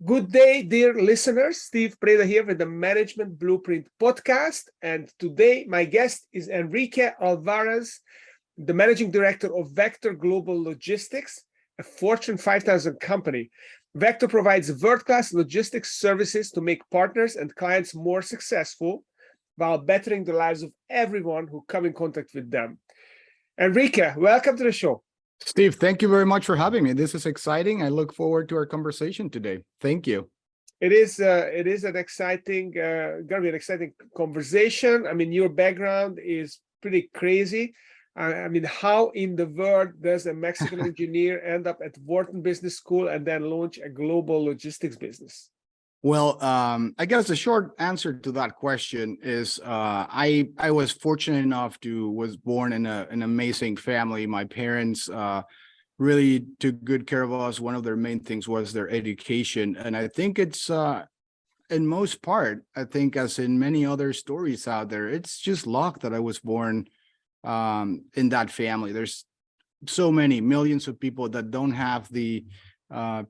Good day, dear listeners. Steve Preda here with the Management Blueprint podcast. And today, my guest is Enrique Alvarez, the Managing Director of Vector Global Logistics, a Fortune 5000 company. Vector provides world-class logistics services to make partners and clients more successful while bettering the lives of everyone who come in contact with them. Enrique, welcome to the show. Steve, thank you very much for having me. This is exciting. I look forward to our conversation today. Thank you. It is an exciting, gonna be an exciting conversation. I mean, your background is pretty crazy. I mean, how in the world does a Mexican engineer end up at Wharton Business School and then launch a global logistics business? Well, I guess the short answer to that question is I was fortunate enough was born in an amazing family. My parents really took good care of us. One of their main things was their education, and I think it's in most part, I think as in many other stories out there, it's just luck that I was born in that family. There's so many millions of people that don't have the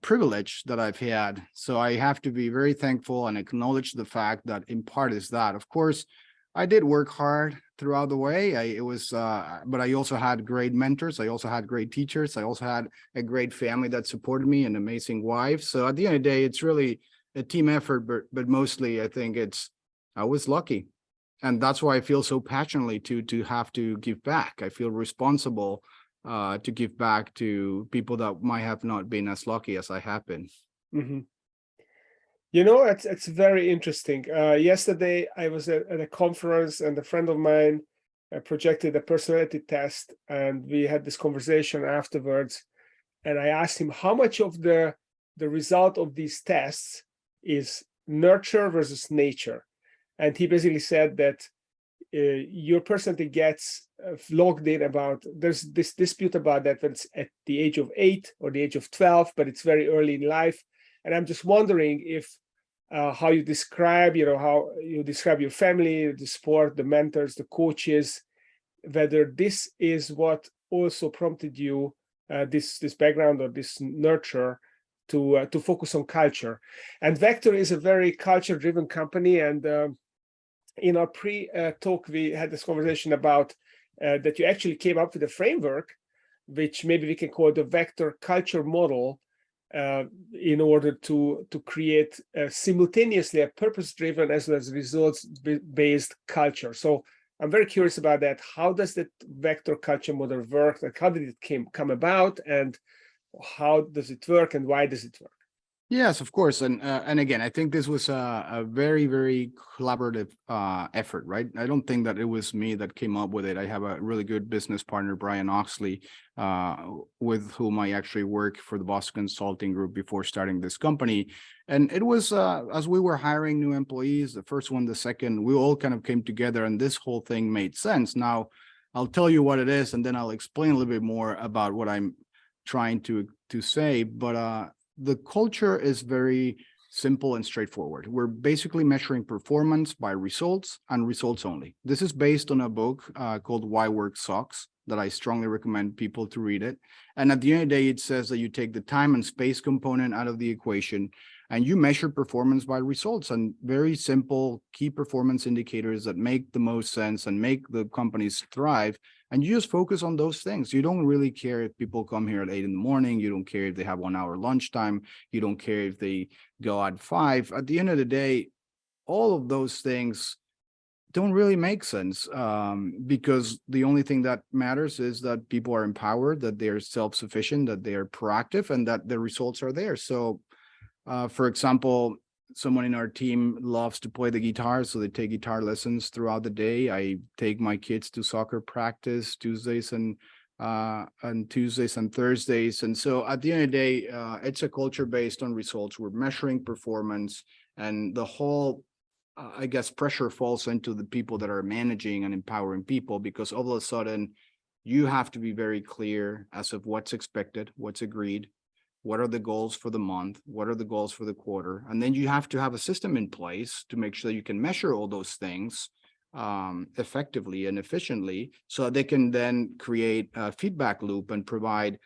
privilege that I've had. So I have to be very thankful and acknowledge the fact that in part is that. Of course, I did work hard throughout the way. But I also had great mentors. I also had great teachers. I also had a great family that supported me, an amazing wife. So at the end of the day, it's really a team effort, but mostly I think I was lucky. And that's why I feel so passionately to have to give back. I feel responsible to give back to people that might have not been as lucky as I have been. Mm-hmm. You know, it's very interesting. Yesterday, I was at a conference, and a friend of mine projected a personality test, and we had this conversation afterwards. And I asked him how much of the result of these tests is nurture versus nature, and he basically said that your personality gets logged in about, there's this dispute about that when it's at the age of 8 or the age of 12, but it's very early in life. And I'm just wondering if how you describe, how you describe your family, the sport, the mentors, the coaches, whether this is what also prompted you, this background or this nurture to focus on culture. And Vector is a very culture-driven company, and in our pre-talk, we had this conversation about that you actually came up with a framework, which maybe we can call the Vector Culture Model, in order to create simultaneously a purpose-driven as well as results-based culture. So I'm very curious about that. How does that Vector Culture Model work? Like, how did it come about, and how does it work, and why does it work? Yes, of course. And again, I think this was a very, very collaborative effort, right? I don't think that it was me that came up with it. I have a really good business partner, Brian Oxley, with whom I actually work for the Boston Consulting Group before starting this company. And it was, as we were hiring new employees, the first one, the second, we all kind of came together, and this whole thing made sense. Now, I'll tell you what it is, and then I'll explain a little bit more about what I'm trying to say. But the culture is very simple and straightforward. We're basically measuring performance by results and results only. This is based on a book called Why Work Sucks that I strongly recommend people to read it. And at the end of the day, it says that you take the time and space component out of the equation and you measure performance by results and very simple key performance indicators that make the most sense and make the companies thrive. And you just focus on those things. You don't really care if people come here at 8 in the morning. You don't care if they have 1 hour lunchtime. You don't care if they go at 5. At the end of the day, all of those things don't really make sense, because the only thing that matters is that people are empowered, that they're self-sufficient, that they are proactive, and that the results are there. So, for example, someone in our team loves to play the guitar, so they take guitar lessons throughout the day. I take my kids to soccer practice Tuesdays and Thursdays. And so at the end of the day, it's a culture based on results. We're measuring performance, and the whole, I guess, pressure falls into the people that are managing and empowering people, because all of a sudden you have to be very clear as of what's expected, what's agreed, what are the goals for the month, what are the goals for the quarter, and then you have to have a system in place to make sure that you can measure all those things effectively and efficiently, so that they can then create a feedback loop and provide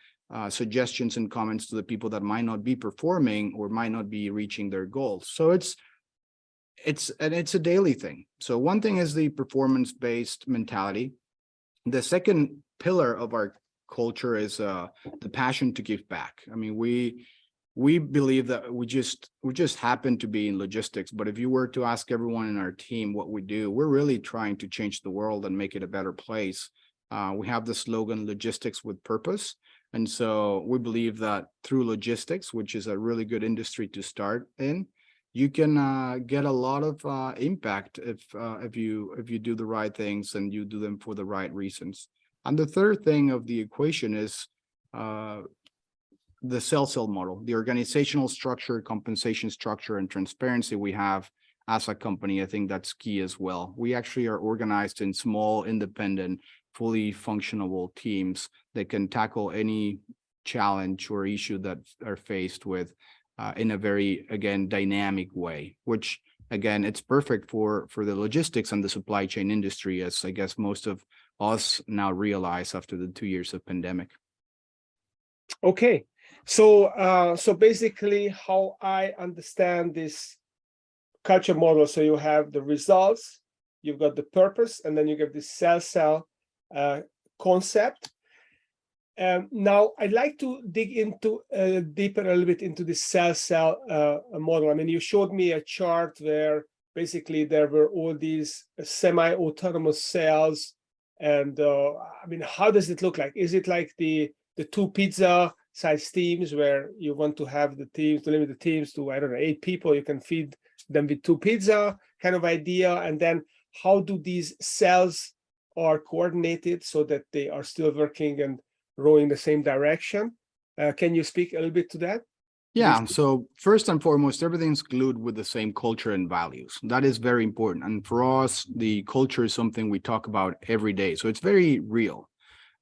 suggestions and comments to the people that might not be performing or might not be reaching their goals. So it's a daily thing. So one thing is the performance-based mentality. The second pillar of our culture is the passion to give back. I mean, we believe that we just happen to be in logistics, but if you were to ask everyone in our team what we do, we're really trying to change the world and make it a better place. We have the slogan "Logistics with Purpose," and so we believe that through logistics, which is a really good industry to start in, you can get a lot of impact if you do the right things and you do them for the right reasons. And the third thing of the equation is the sell model, the organizational structure, compensation structure, and transparency we have as a company. I think that's key as well. We actually are organized in small, independent, fully functional teams that can tackle any challenge or issue that are faced with in a very, again, dynamic way, which again, it's perfect for the logistics and the supply chain industry, as I guess most of us now realize after the 2 years of pandemic. Okay, so basically, how I understand this culture model, so you have the results, you've got the purpose, and then you get this sell concept. Now, I'd like to dig into deeper a little bit into the sell model. I mean, you showed me a chart where basically there were all these semi-autonomous cells, and I mean, how does it look like? Is it like the two pizza size teams where you want to have the teams, to limit the teams to, I don't know, 8 people, you can feed them with 2 pizza kind of idea? And then how do these cells are coordinated so that they are still working and rowing the same direction? Can you speak a little bit to that? Yeah, so first and foremost, everything's glued with the same culture and values. That is very important. And for us, the culture is something we talk about every day. So it's very real.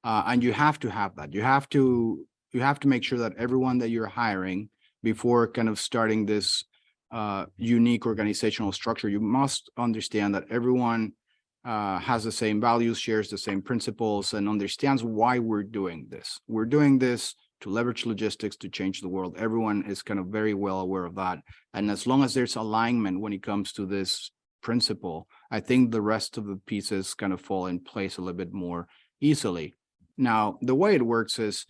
And you have to have that. You have to make sure that everyone that you're hiring, before kind of starting this unique organizational structure, you must understand that everyone has the same values, shares the same principles, and understands why we're doing this. We're doing this to leverage logistics to change the world. Everyone is kind of very well aware of that. And as long as there's alignment when it comes to this principle, I think the rest of the pieces kind of fall in place a little bit more easily. Now, the way it works is,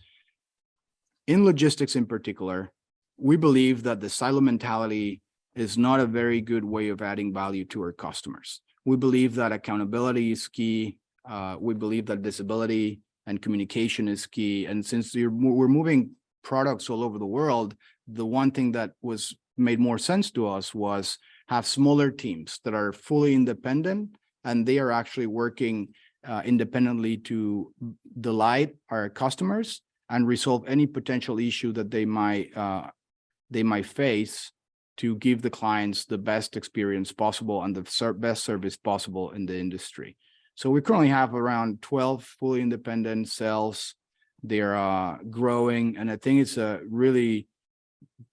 in logistics in particular, we believe that the silo mentality is not a very good way of adding value to our customers. We believe that accountability is key. We believe that visibility and communication is key. And since we're moving products all over the world, the one thing that was made more sense to us was have smaller teams that are fully independent, and they are actually working independently to delight our customers and resolve any potential issue that they might face, to give the clients the best experience possible and the best service possible in the industry. So we currently have around 12 fully independent cells. They're growing, and I think it's a really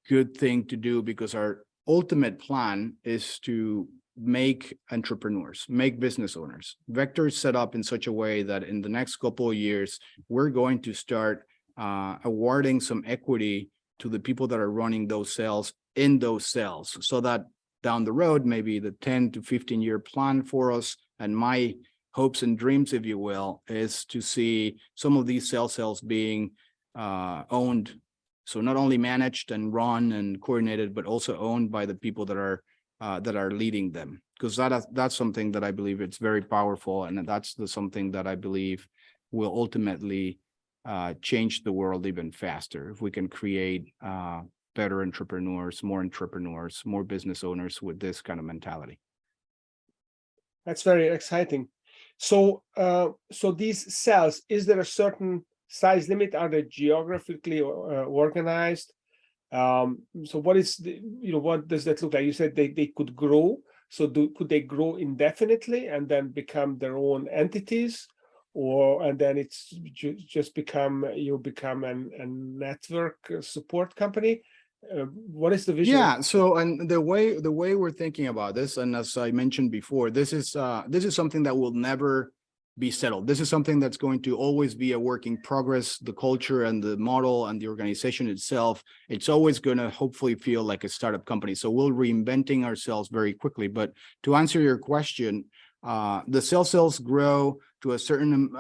good thing to do, because our ultimate plan is to make entrepreneurs, make business owners. Vector is set up in such a way that in the next couple of years, we're going to start awarding some equity to the people that are running those cells in those cells, so that down the road, maybe the 10 to 15-year plan for us, and my hopes and dreams, if you will, is to see some of these cells being owned. So not only managed and run and coordinated, but also owned by the people that are leading them, because that's something that I believe it's very powerful, and that's something that I believe will ultimately change the world even faster if we can create better entrepreneurs, more business owners with this kind of mentality. That's very exciting. So, so these cells, is there a certain size limit? Are they geographically organized? So what is what does that look like? You said they could grow. So could they grow indefinitely and then become their own entities, and then it's just become a network support company? What is the vision? Yeah, so and the way we're thinking about this, and as I mentioned before, this is something that will never be settled. This is something that's going to always be a work in progress. The culture and the model and the organization itself, it's always going to hopefully feel like a startup company. So we're reinventing ourselves very quickly. But to answer your question, the cells grow to a certain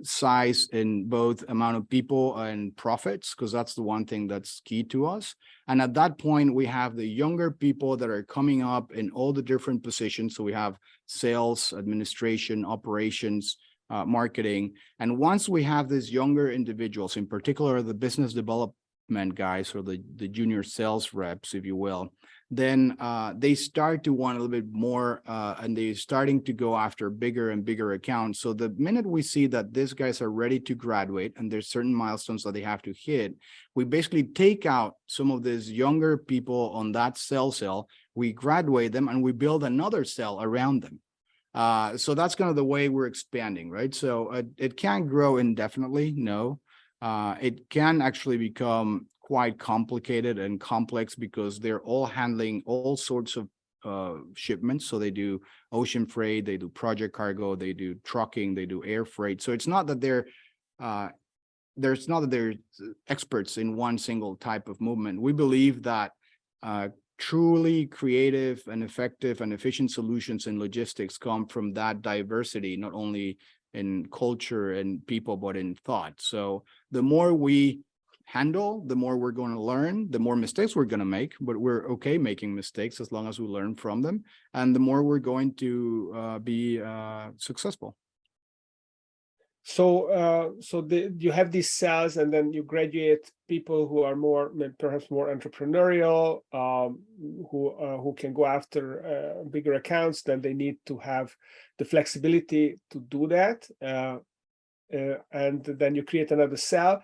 size in both amount of people and profits, because that's the one thing that's key to us. And at that point, we have the younger people that are coming up in all the different positions. So we have sales, administration, operations, marketing. And once we have these younger individuals, in particular, the business development guys or the junior sales reps, if you will, then they start to want a little bit more and they're starting to go after bigger and bigger accounts. So the minute we see that these guys are ready to graduate and there's certain milestones that they have to hit, we basically take out some of these younger people on that cell, we graduate them and we build another cell around them. So that's kind of the way we're expanding, right? So it can't grow indefinitely, no. It can actually become quite complicated and complex because they're all handling all sorts of shipments. So they do ocean freight, they do project cargo, they do trucking, they do air freight. So it's not that they're experts in one single type of movement. We believe that truly creative and effective and efficient solutions in logistics come from that diversity, not only in culture and people, but in thought. So the more we handle, the more we're going to learn, the more mistakes we're going to make, but we're okay making mistakes as long as we learn from them, and the more we're going to be successful. So, you have these cells, and then you graduate people who are perhaps more entrepreneurial, who can go after bigger accounts. Then they need to have the flexibility to do that, and then you create another cell.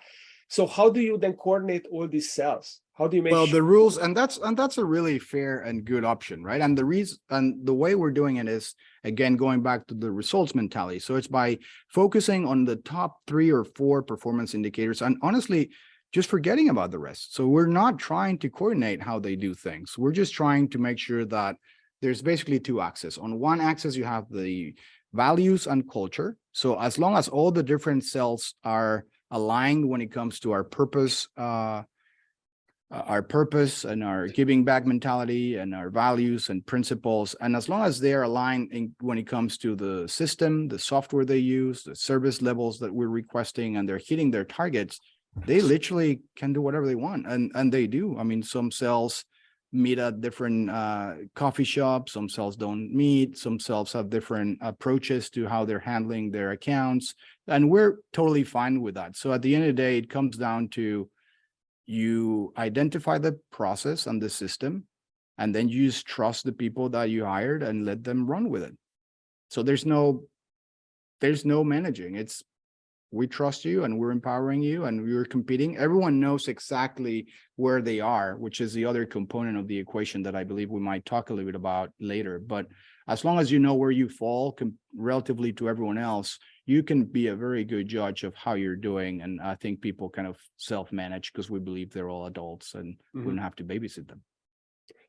So, how do you then coordinate all these cells? How do you make well the rules, and that's a really fair and good option, right? And the reason and the way we're doing it is, again, going back to the results mentality. So it's by focusing on the top 3 or 4 performance indicators, and honestly just forgetting about the rest. So we're not trying to coordinate how they do things. We're just trying to make sure that there's basically 2 axes. On one axis you have the values and culture. So as long as all the different cells are aligned when it comes to our purpose and our giving back mentality and our values and principles, and as long as they are aligned when it comes to the system, the software they use, the service levels that we're requesting, and they're hitting their targets, they literally can do whatever they want, and they do. I mean, some cells meet at different coffee shops, some cells don't meet, some cells have different approaches to how they're handling their accounts, and we're totally fine with that. So at the end of the day, it comes down to you identify the process and the system, and then you just trust the people that you hired and let them run with it. So there's no managing. It's, we trust you and we're empowering you and we're competing. Everyone knows exactly where they are, which is the other component of the equation that I believe we might talk a little bit about later. But as long as you know where you fall relatively to everyone else, you can be a very good judge of how you're doing. And I think people kind of self-manage because we believe they're all adults and we don't have to babysit them.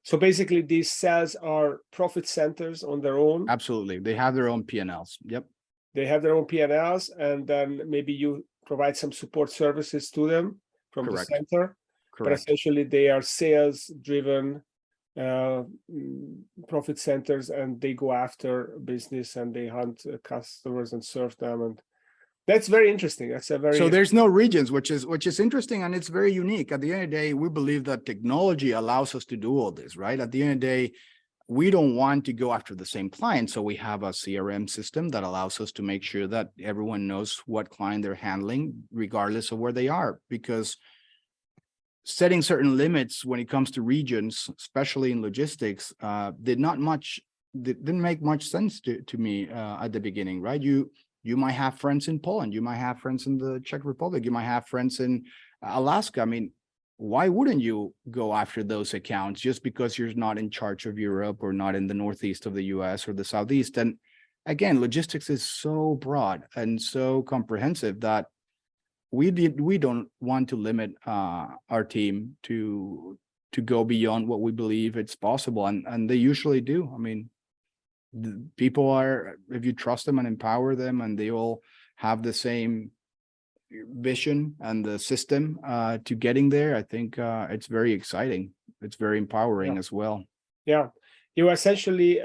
So basically these cells are profit centers on their own. Absolutely. They have their own P&Ls. Yep. They have their own P&Ls, and then maybe you provide some support services to them from Correct. the center. Correct. But essentially they are sales driven profit centers, and they go after business and they hunt customers and serve them. And that's very interesting. That's a very, so there's no regions, which is interesting, and it's very unique. At the end of the day, we believe that technology allows us to do all this, right? At the end of the day, we don't want to go after the same client. So we have a CRM system that allows us to make sure that everyone knows what client they're handling, regardless of where they are, because setting certain limits when it comes to regions, especially in logistics, didn't make much sense to me at the beginning, right? You might have friends in Poland, you might have friends in the Czech Republic, you might have friends in Alaska. I mean, why wouldn't you go after those accounts just because you're not in charge of Europe or not in the Northeast of the US or the Southeast? And again, logistics is so broad and so comprehensive that we don't want to limit our team to go beyond what we believe it's possible. And they usually do. I mean, people are, if you trust them and empower them, and they all have the same vision and the system to getting there, I think it's very exciting. It's very empowering as well. Yeah, you essentially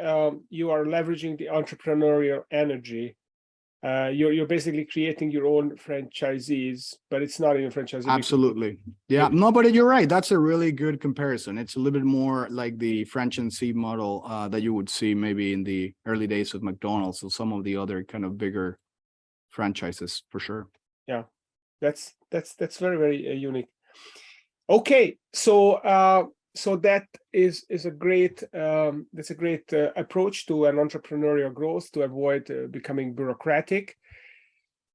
you are leveraging the entrepreneurial energy. You're basically creating your own franchisees, but it's not even franchisee. Absolutely. Yeah, no, but you're right. That's a really good comparison. It's a little bit more like the franchisee model that you would see maybe in the early days of McDonald's or some of the other kind of bigger franchises, for sure. Yeah, that's very, very unique. Okay, so so that is a great that's a great approach to an entrepreneurial growth, to avoid becoming bureaucratic.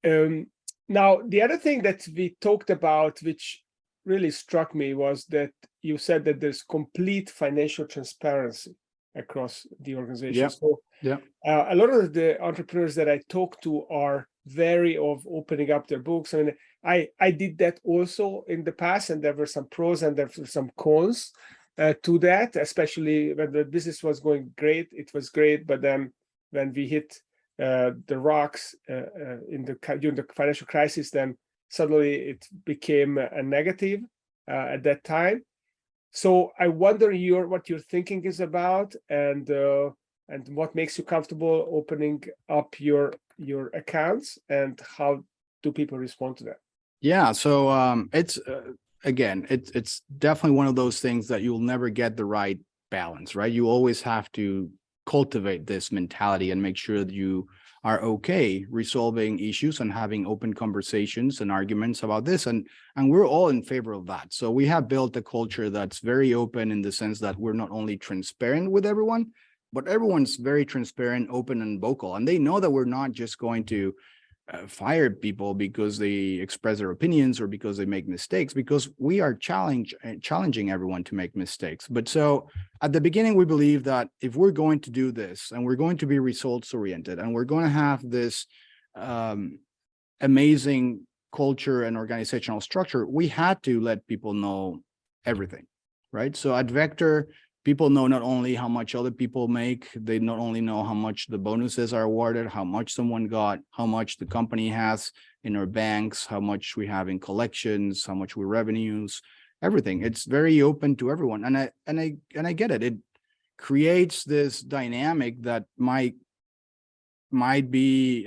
Now, the other thing that we talked about, which really struck me, was that you said that there's complete financial transparency across the organization. Yeah. So Yeah. a lot of the entrepreneurs that I talk to are wary of opening up their books. I mean, I did that also in the past, and there were some pros and there were some cons to that, especially when the business was going great. It was great, but then when we hit the rocks during the financial crisis, then suddenly it became a negative at that time. So I wonder what your thinking is about, and what makes you comfortable opening up your accounts, and how do people respond to that? Yeah, so it's again, it's definitely one of those things that you'll never get the right balance, right? You always have to cultivate this mentality and make sure that you are okay resolving issues and having open conversations and arguments about this. And we're all in favor of that. So we have built a culture that's very open in the sense that we're not only transparent with everyone, but everyone's very transparent, open, and vocal. And they know that we're not just going to fire people because they express their opinions or because they make mistakes, because we are challenging everyone to make mistakes. But so at the beginning, we believe that if we're going to do this and we're going to be results oriented and we're going to have this amazing culture and organizational structure, we had to let people know everything, right? So at Vector, people know not only how much other people make, they not only know how much the bonuses are awarded, how much someone got, how much the company has in our banks, how much we have in collections, how much we revenues, everything. It's very open to everyone. And I get it. It creates this dynamic that might be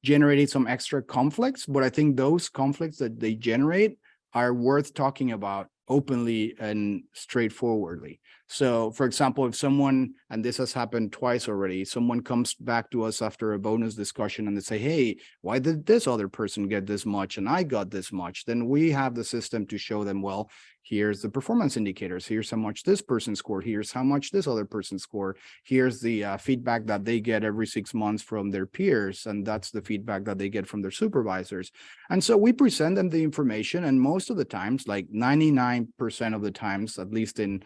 generating some extra conflicts, but I think those conflicts that they generate are worth talking about openly and straightforwardly. So, for example, if someone, and this has happened twice already, someone comes back to us after a bonus discussion and they say, hey, why did this other person get this much and I got this much? Then we have the system to show them, well, here's the performance indicators. Here's how much this person scored. Here's how much this other person scored. Here's the feedback that they get every 6 months from their peers. And that's the feedback that they get from their supervisors. And so we present them the information. And most of the times, like 99% of the times, at least in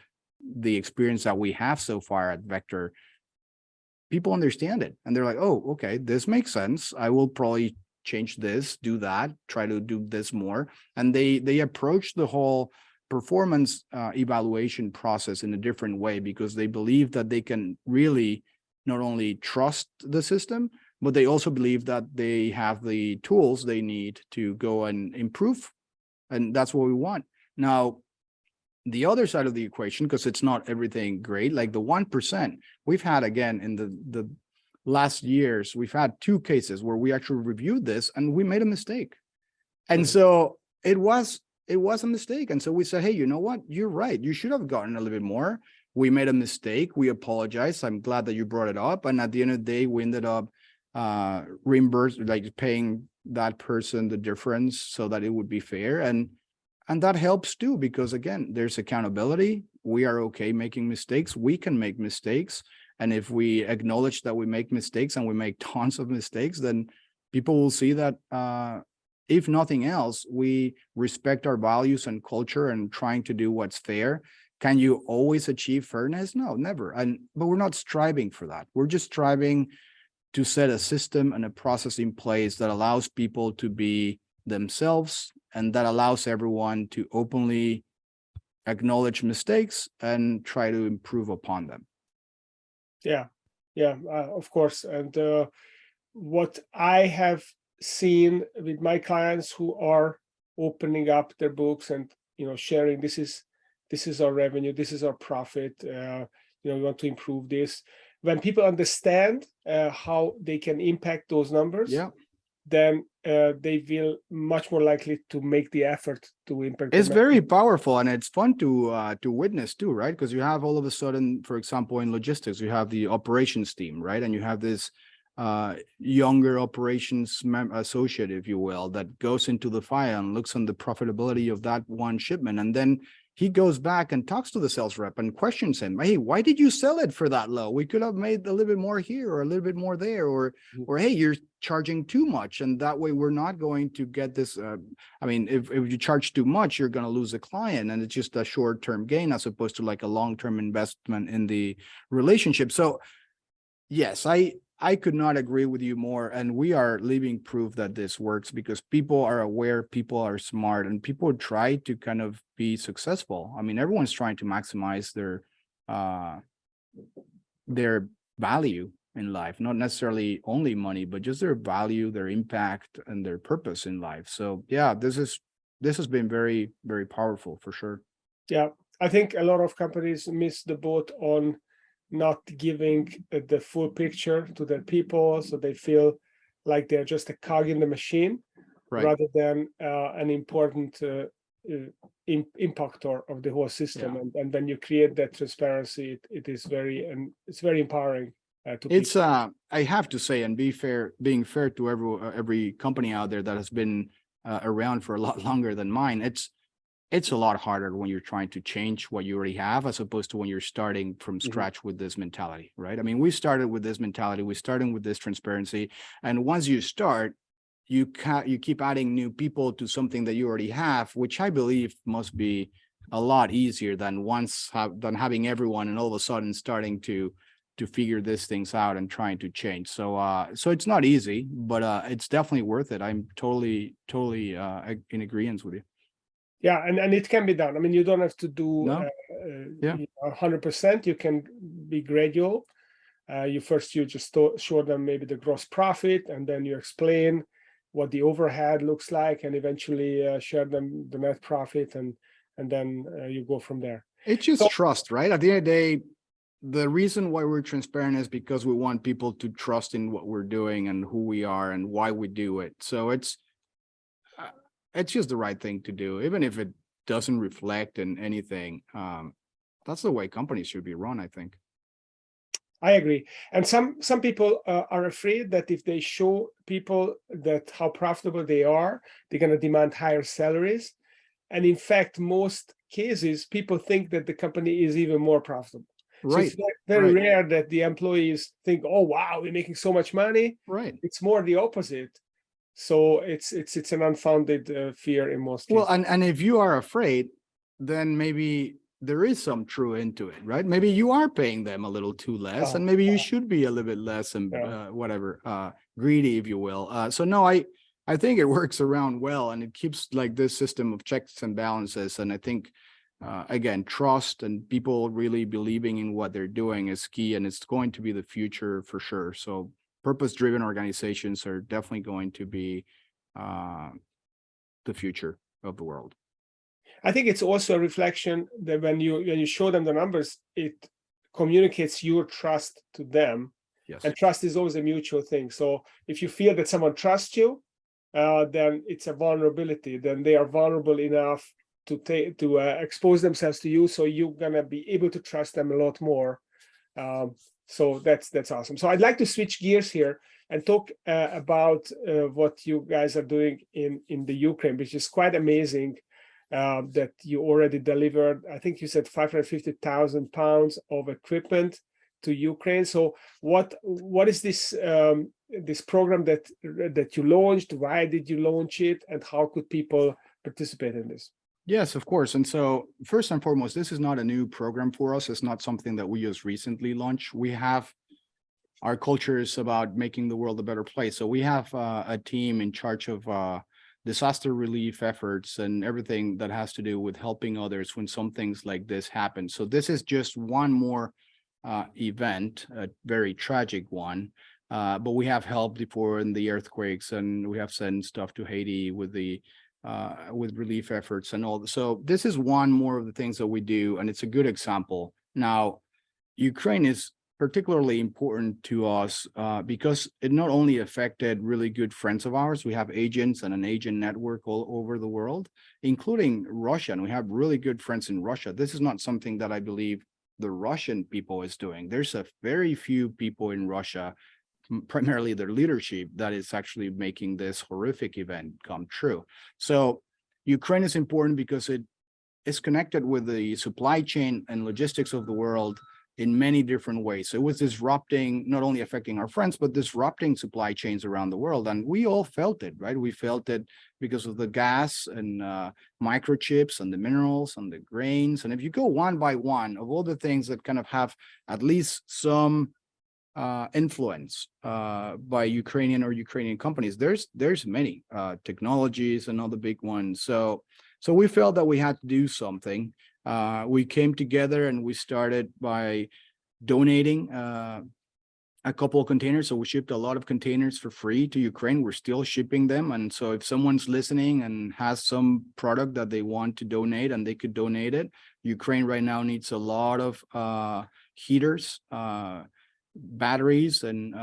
the experience that we have so far at Vector, people understand it. And they're like, oh, okay, this makes sense. I will probably change this, do that, try to do this more. And they approach the whole performance evaluation process in a different way, because they believe that they can really not only trust the system, but they also believe that they have the tools they need to go and improve. And that's what we want. Now, the other side of the equation, because it's not everything great, like the 1%, we've had, again, in the last years, we've had 2 cases where we actually reviewed this and we made a mistake. And so it was a mistake. And so we said, hey, you know what? You're right. You should have gotten a little bit more. We made a mistake. We apologize. I'm glad that you brought it up. And at the end of the day, we ended up paying that person the difference so that it would be fair. And that helps too, because again, there's accountability. We are okay making mistakes. We can make mistakes. And if we acknowledge that we make mistakes, and we make tons of mistakes, then people will see that if nothing else, we respect our values and culture and trying to do what's fair. Can you always achieve fairness? No, never. But we're not striving for that. We're just striving to set a system and a process in place that allows people to be themselves, and that allows everyone to openly acknowledge mistakes and try to improve upon them. Yeah, Yeah, of course. And what I have seen with my clients who are opening up their books and sharing, this is our revenue, this is our profit. We want to improve this. When people understand how they can impact those numbers, Yeah. then they will much more likely to make the effort to impact It's the very powerful, and it's fun to witness too, right? Because you have all of a sudden, for example, in logistics, you have the operations team, right? And you have this younger operations associate, if you will, that goes into the file and looks on the profitability of that one shipment, and then he goes back and talks to the sales rep and questions him, hey, why did you sell it for that low? We could have made a little bit more here or a little bit more there, or hey, you're charging too much, and that way we're not going to get this. I mean, if you charge too much, you're going to lose a client, and it's just a short-term gain as opposed to like a long-term investment in the relationship. So yes, I could not agree with you more. And we are living proof that this works because people are aware, people are smart, and people try to kind of be successful. I mean, everyone's trying to maximize their value in life, not necessarily only money, but just their value, their impact, and their purpose in life. So yeah, this has been very, very powerful for sure. Yeah, I think a lot of companies miss the boat on not giving the full picture to their people, so they feel like they're just a cog in the machine, Right. rather than an important impactor of the whole system. Yeah. And when you create that transparency, it's very empowering to It's people. I have to say, and being fair to every company out there that has been around for a lot longer than mine, it's a lot harder when you're trying to change what you already have as opposed to when you're starting from scratch with this mentality, right? I mean, we started with this mentality, we started with this transparency, and once you start, you keep adding new people to something that you already have, which I believe must be a lot easier than having everyone and all of a sudden starting to figure these things out and trying to change. So so it's not easy, but it's definitely worth it. I'm totally in agreement with you. Yeah, and it can be done. I mean, you don't have to do No? Yeah. 100%. You can be gradual. You just show them maybe the gross profit, and then you explain what the overhead looks like, and eventually share them the net profit, and then you go from there. It's just So, trust, right? At the end of the day, the reason why we're transparent is because we want people to trust in what we're doing and who we are and why we do it. So it's just the right thing to do, even if it doesn't reflect in anything. That's the way companies should be run, I think. I agree. And some people are afraid that if they show people that how profitable they are, they're going to demand higher salaries. And in fact, most cases, people think that the company is even more profitable. So Right. it's very Right. rare that the employees think, "Oh, wow, we're making so much money." Right. It's more the opposite. So it's an unfounded fear in most Well, cases. and if you are afraid, then maybe there is some true into it, right? Maybe you are paying them a little too less, and maybe you should be a little bit less and Yeah. greedy, if you will. So no, I think it works around well, and it keeps like this system of checks and balances. And I think again, trust and people really believing in what they're doing is key, and it's going to be the future for sure. So purpose-driven organizations are definitely going to be the future of the world. I think it's also a reflection that when you show them the numbers, it communicates your trust to them. Yes. And trust is always a mutual thing. So if you feel that someone trusts you, then it's a vulnerability. Then they are vulnerable enough to expose themselves to you. So you're gonna be able to trust them a lot more. So that's awesome. So I'd like to switch gears here and talk about what you guys are doing in the Ukraine, which is quite amazing. That you already delivered, I think you said 550,000 pounds of equipment to Ukraine. So what is this this program that you launched? Why did you launch it, and how could people participate in this? Yes, of course. And so first and foremost, this is not a new program for us. It's not something that we just recently launched. Our culture is about making the world a better place. So we have a team in charge of disaster relief efforts and everything that has to do with helping others when some things like this happen. So this is just one more event, a very tragic one. But we have helped before in the earthquakes, and we have sent stuff to Haiti with relief efforts and all. So this is one more of the things that we do, and it's a good example. Now, Ukraine is particularly important to us because it not only affected really good friends of ours, we have agents and an agent network all over the world, including Russia, and we have really good friends in Russia. This is not something that I believe the Russian people is doing. There's a very few people in Russia, primarily their leadership, that is actually making this horrific event come true. So Ukraine is important because it is connected with the supply chain and logistics of the world in many different ways. So it was disrupting, not only affecting our friends, but disrupting supply chains around the world. And we all felt it, right? We felt it because of the gas and microchips and the minerals and the grains. And if you go one by one of all the things that kind of have at least some influence by Ukrainian companies, there's many technologies and other big ones. So we felt that we had to do something. We came together and we started by donating a couple of containers. So we shipped a lot of containers for free to Ukraine. We're still shipping them. And so if someone's listening and has some product that they want to donate and they could donate it, Ukraine right now needs a lot of heaters, batteries, and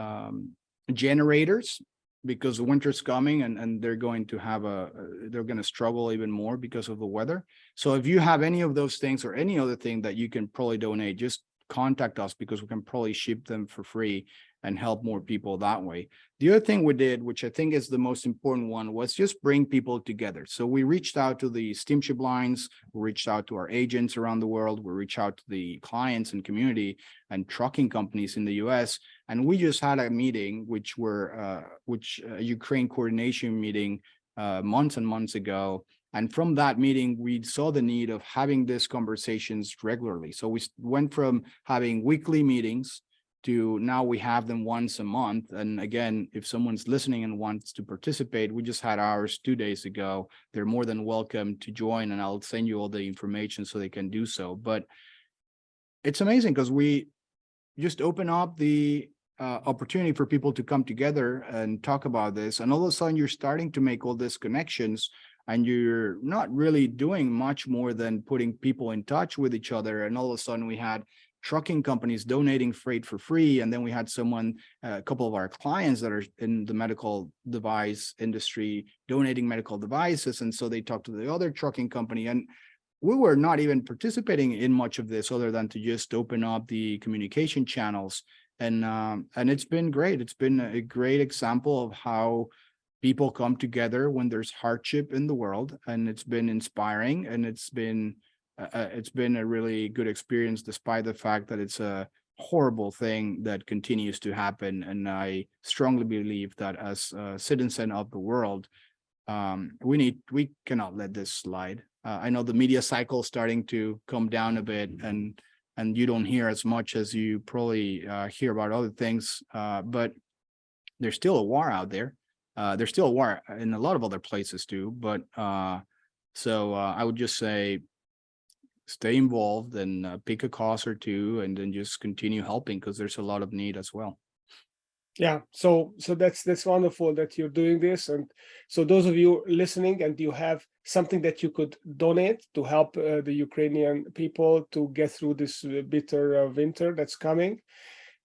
generators, because the winter's coming and they're going to have they're going to struggle even more because of the weather. So if you have any of those things or any other thing that you can probably donate, just contact us, because we can probably ship them for free and help more people that way. The other thing we did, which I think is the most important one, was just bring people together. So we reached out to the steamship lines, we reached out to our agents around the world, we reached out to the clients and community and trucking companies in the US, and we just had a meeting, which a Ukraine coordination meeting months and months ago. And from that meeting, we saw the need of having these conversations regularly. So we went from having weekly meetings to now we have them once a month. And again, if someone's listening and wants to participate, we just had ours 2 days ago. They're more than welcome to join, and I'll send you all the information so they can do so. But it's amazing because we just open up the opportunity for people to come together and talk about this. And all of a sudden, you're starting to make all these connections, and you're not really doing much more than putting people in touch with each other. And all of a sudden, we had trucking companies donating freight for free. And then we had a couple of our clients that are in the medical device industry donating medical devices. And so they talked to the other trucking company. And we were not even participating in much of this other than to just open up the communication channels. And it's been great. It's been a great example of how people come together when there's hardship in the world. And it's been inspiring, and it's been a really good experience, despite the fact that it's a horrible thing that continues to happen. And I strongly believe that as a citizen of the world, we cannot let this slide. I know the media cycle is starting to come down a bit, and you don't hear as much as you probably hear about other things, but there's still a war out there. There's still a war in a lot of other places too. But so I would just say, stay involved and pick a cause or two, and then just continue helping, because there's a lot of need as well. Yeah, so that's wonderful that you're doing this. And so those of you listening and you have something that you could donate to help the Ukrainian people to get through this bitter winter that's coming,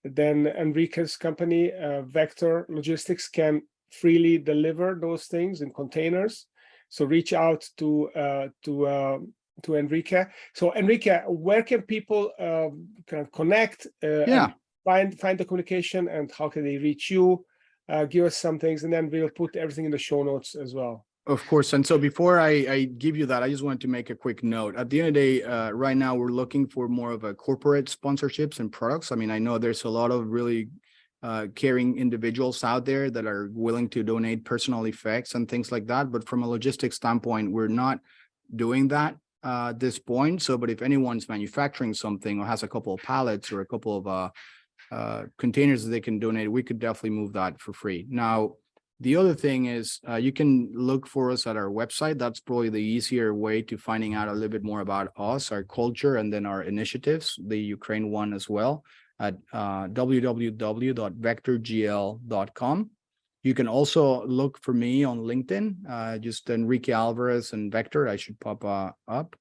then Enrique's company, Vector Logistics, can freely deliver those things in containers. So reach out to Enrique. So Enrique, where can people kind of connect and find the communication, and how can they reach you? Give us some things, and then we'll put everything in the show notes as well. Of course. And so before I give you that, I just wanted to make a quick note. At the end of the day, right now we're looking for more of a corporate sponsorships and products. I mean, I know there's a lot of really caring individuals out there that are willing to donate personal effects and things like that. But from a logistics standpoint, we're not doing that at this point. So, but if anyone's manufacturing something or has a couple of pallets or a couple of containers that they can donate, we could definitely move that for free. Now, the other thing is you can look for us at our website. That's probably the easier way to finding out a little bit more about us, our culture, and then our initiatives, the Ukraine one as well. at www.vectorgl.com. You can also look for me on LinkedIn, just Enrique Alvarez and Vector. I should pop up.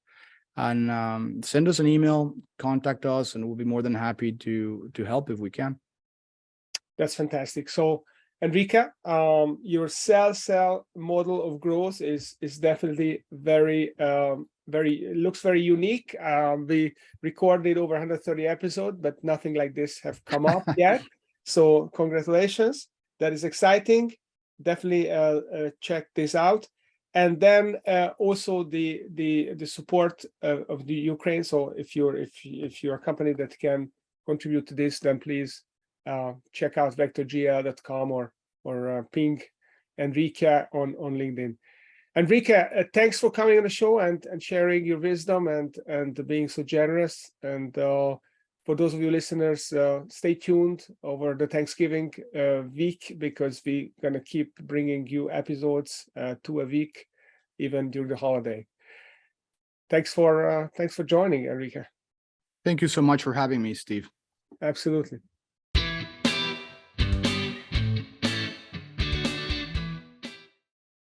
And send us an email, contact us, and we'll be more than happy to help if we can. That's fantastic. So, Enrique, your cell model of growth is definitely very looks very unique. We recorded over 130 episodes, but nothing like this have come up yet. So, congratulations. That is exciting. Definitely check this out. And then also the support of the Ukraine. So if you're a company that can contribute to this, then please check out vectorgl.com or ping Enrique on LinkedIn. Enrique, thanks for coming on the show and sharing your wisdom and being so generous. And for those of you listeners, stay tuned over the Thanksgiving week, because we're gonna keep bringing you episodes 2 a week, even during the holiday. Thanks for joining, Enrique. Thank you so much for having me, Steve. Absolutely.